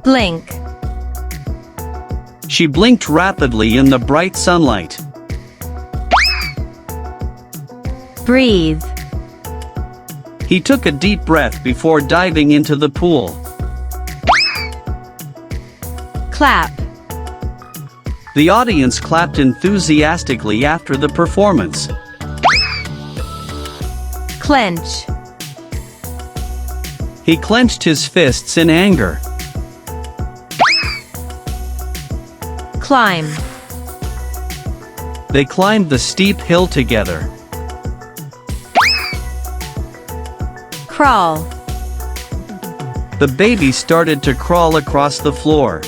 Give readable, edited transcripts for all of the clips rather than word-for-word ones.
Blink. She blinked rapidly in the bright sunlight. Breathe. He took a deep breath before diving into the pool. Clap. The audience clapped enthusiastically after the performance. Clench. He clenched his fists in anger. Climb. They climbed the steep hill together. Crawl. The baby started to crawl across the floor.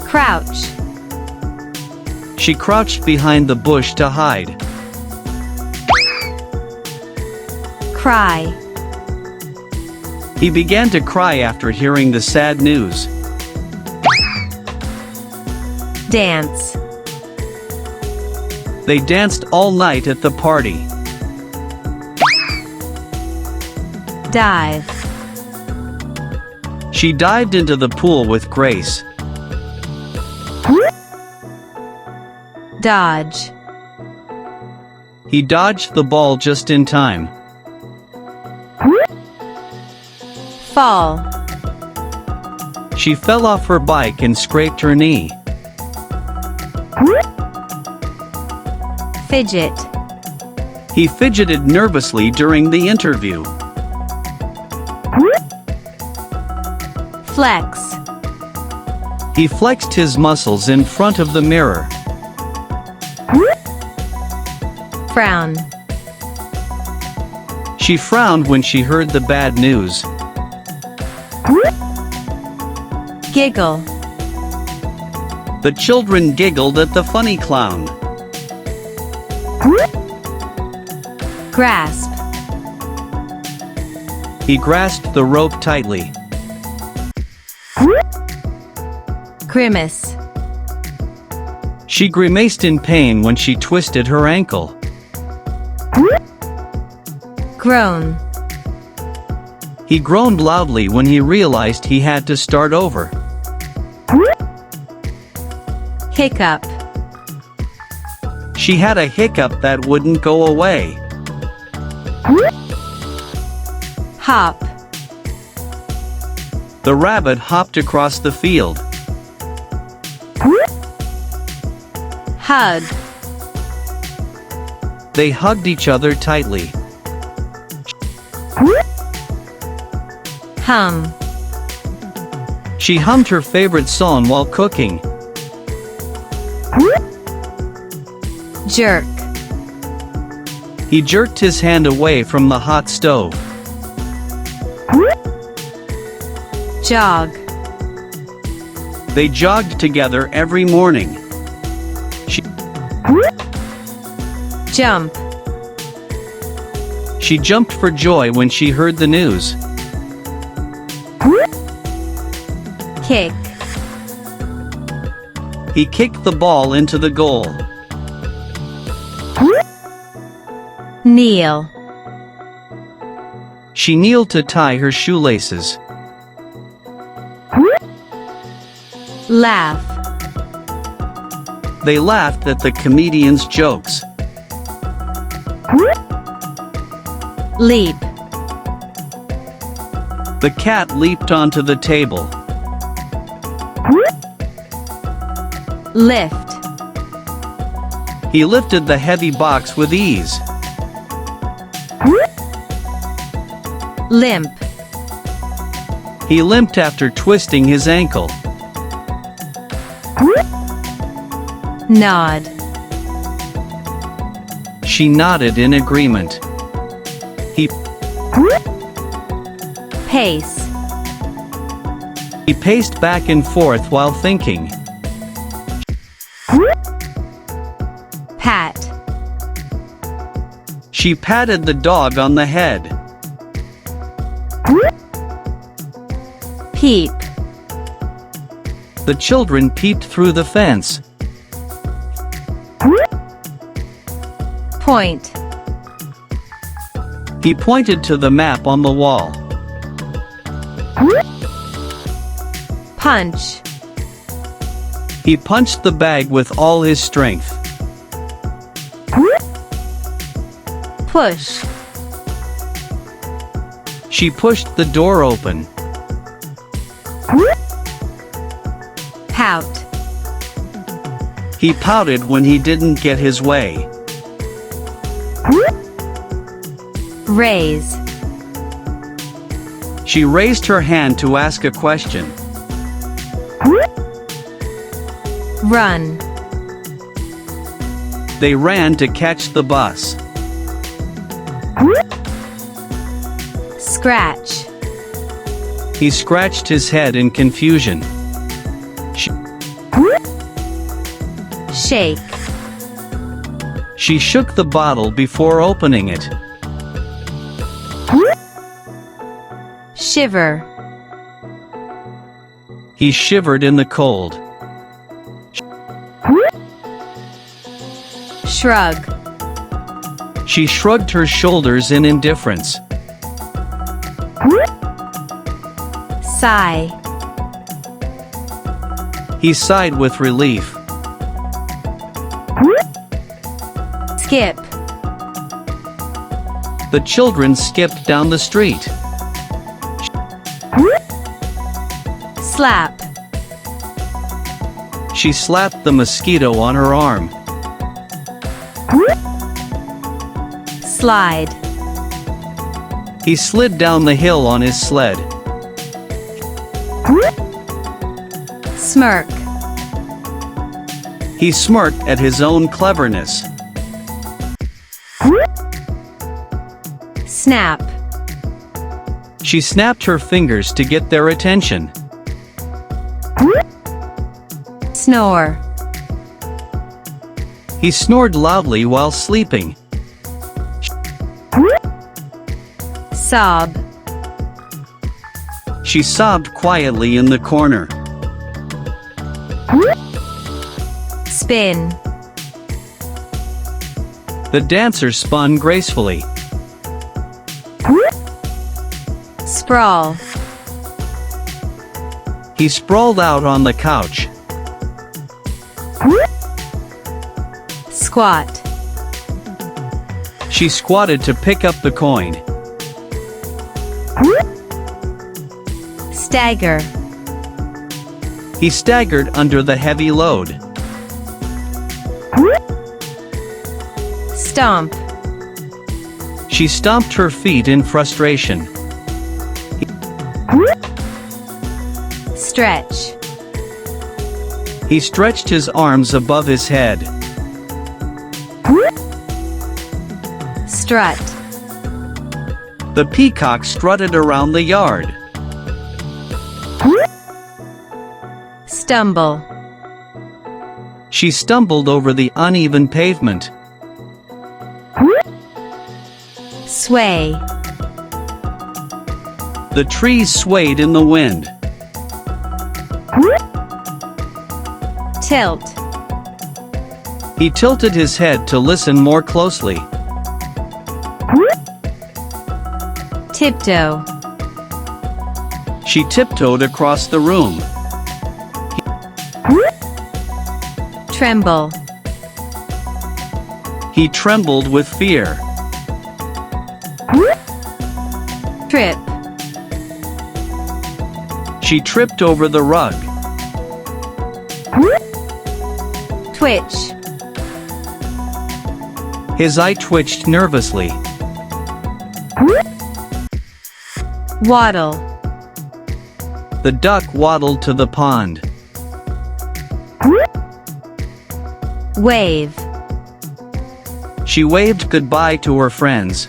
Crouch. She crouched behind the bush to hide. Cry. He began to cry after hearing the sad news. Dance. They danced all night at the party. Dive. She dived into the pool with grace. Dodge. He dodged the ball just in time. Fall. She fell off her bike and scraped her knee. Fidget. He fidgeted nervously during the interview. Flex. He flexed his muscles in front of the mirror. Frown. She frowned when she heard the bad news. Giggle. The children giggled at the funny clown. Grasp. He grasped the rope tightly. Grimace. She grimaced in pain when she twisted her ankle. Groan. He groaned loudly when he realized he had to start over. Hiccup. She had a hiccup that wouldn't go away. Hop. The rabbit hopped across the field. Hug. They hugged each other tightly. Hum. She hummed her favorite song while cooking. Jerk. He jerked his hand away from the hot stove. Jog. They jogged together every morning. Jump. She jumped for joy when she heard the news. Kick. He kicked the ball into the goal. Kneel. She kneeled to tie her shoelaces. Laugh. They laughed at the comedian's jokes. Leap. The cat leaped onto the table. Lift. He lifted the heavy box with ease. Limp. He limped after twisting his ankle. Nod. She nodded in agreement. Pace. He paced back and forth while thinking. Pat. She patted the dog on the head. Peep. The children peeped through the fence. Point. He pointed to the map on the wall. Punch. He punched the bag with all his strength. Push. She pushed the door open. Pout. He pouted when he didn't get his way. Raise. She raised her hand to ask a question. Run. They ran to catch the bus. Scratch. He scratched his head in confusion. Shake. She shook the bottle before opening it. Shiver. He shivered in the cold. Shrug. She shrugged her shoulders in indifference. Sigh. He sighed with relief. Skip. The children skipped down the street. Slap. She slapped the mosquito on her arm. Slide. He slid down the hill on his sled. Smirk. He smirked at his own cleverness. Snap. She snapped her fingers to get their attention. Snore. He snored loudly while sleeping. Sob. She sobbed quietly in the corner. Spin. The dancer spun gracefully. Sprawl. He sprawled out on the couch. Squat. She squatted to pick up the coin. Stagger. He staggered under the heavy load. Stomp. She stomped her feet in frustration. Stretch. He stretched his arms above his head. Strut. The peacock strutted around the yard. Stumble. She stumbled over the uneven pavement. Sway. The trees swayed in the wind. Tilt. He tilted his head to listen more closely. Tiptoe. She tiptoed across the room. Tremble. He trembled with fear. Trip. She tripped over the rug. Twitch. His eye twitched nervously. Waddle. The duck waddled to the pond. Wave. She waved goodbye to her friends.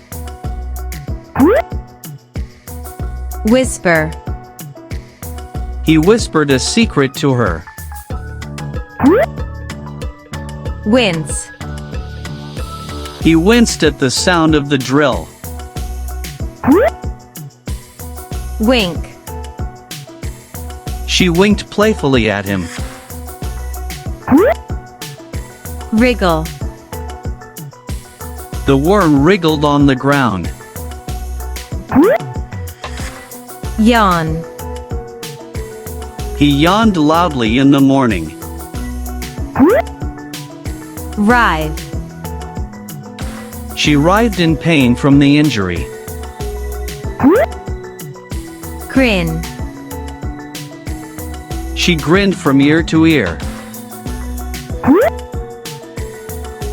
Whisper. He whispered a secret to her. Wince. He winced at the sound of the drill. Wink. She winked playfully at him. Wriggle. The worm wriggled on the ground. Yawn. He yawned loudly in the morning. Writhe. She writhed in pain from the injury. Grin. She grinned from ear to ear.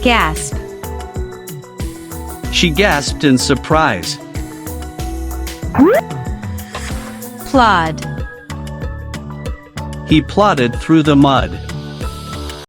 Gasp. She gasped in surprise. Plod. He plodded through the mud.